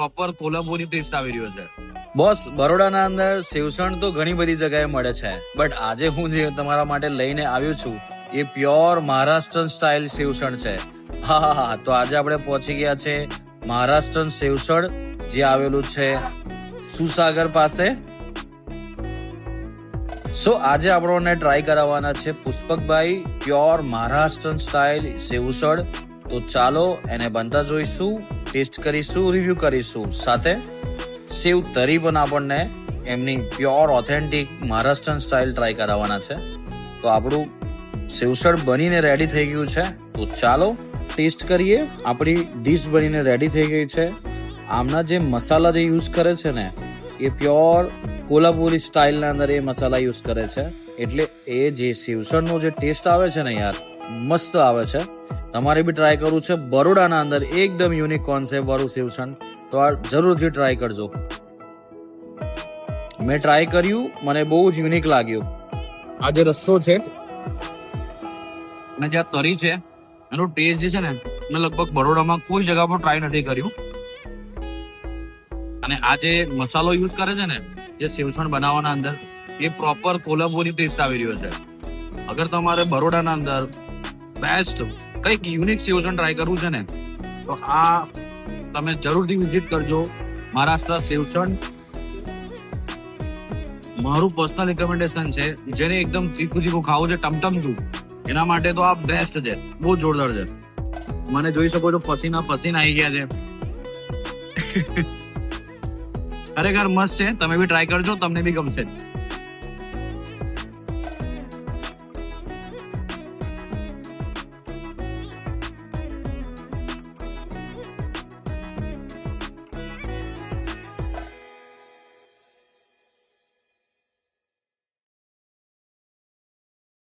Proper કોલંબોની test આવી રહ્યો છે. બોસ, બરોડાના અંદર સેવસણ તો ઘણી બધી જગ્યાએ મળે છે, બટ આજે હું જે તમારા માટે લઈને આવ્યો છું એ પ્યોર મહારાષ્ટ્રન સ્ટાઇલ સેવસણ છે. હા, તો આજે આપણે પહોંચી ગયા છે મહારાષ્ટ્રન સેવસણ, જે આવેલું છે સુસાગર પાસે. સો આજે આપણને ટ્રાય કરાવવાના છે પુષ્પકભાઈ પ્યોર મહારાષ્ટ્રન સ્ટાઇલ સેવસળ. તો ચાલો એને બનતા જોઈશું, ટેસ્ટ કરીશું, રિવ્યુ કરીશું. સાથે સેવ તરી પણ આપણને એમની pure authentic Maharashtrian style try કરાવવાના છે. તો આપણું સેવસળ બનીને રેડી થઈ ગયું છે. તો ચાલો ટેસ્ટ કરીએ. આપણી ડીશ બનીને રેડી થઈ ગઈ છે. આમના જે મસાલા જે યુઝ કરે છે ને એ પ્યોર કોલ્હાપુરી સ્ટાઇલના અંદર એ મસાલા યુઝ કરે છે, એટલે એ જે સેવસળનો જે ટેસ્ટ આવે છે ને યાર, મસ્ત આવે છે. તમારે બી ટ્રાય કરવું છે. બરોડાના અંદર એકદમ યુનિક કોન્સેપ્ટ વાળું સેવસણ, તો આ જરૂરથી ટ્રાય કરજો. મેં ટ્રાય કર્યું, મને બહુ જ યુનિક લાગ્યું. આ જે રસ્સો છે અને જે આ તરી છે એનો ટેસ્ટ જે છે ને મેં લગભગ બરોડામાં કોઈ જગ્યા પર ટ્રાય નથી કર્યું. અને આ જે મસાલો યુઝ કરે છે ને જે સેવસણ બનાવવાના અંદર, એ પ્રોપર કોલંબોની ટેસ્ટ આવી રહ્યો છે. અગર તમારે બરોડાના અંદર બેસ્ટ કંઈક યુનિક સેવસણ ટ્રાય કરવું છે ને, તો આ તમે જરૂરથી વિઝિટ કરજો. મહારાષ્ટ્ર સેવસણ મારું પર્સનલ રિકમેન્ડેશન છે. જેને એકદમ તીખું તીખું ખાવું છે, ટમટમતું, એના માટે તો આ બેસ્ટ છે. બહુ જોરદાર છે. મને જોઈ શકો છો પસીના આવી ગયા છે. ખરેખર મસ્ત છે. તમે બી ટ્રાય કરજો, તમને બી ગમશે.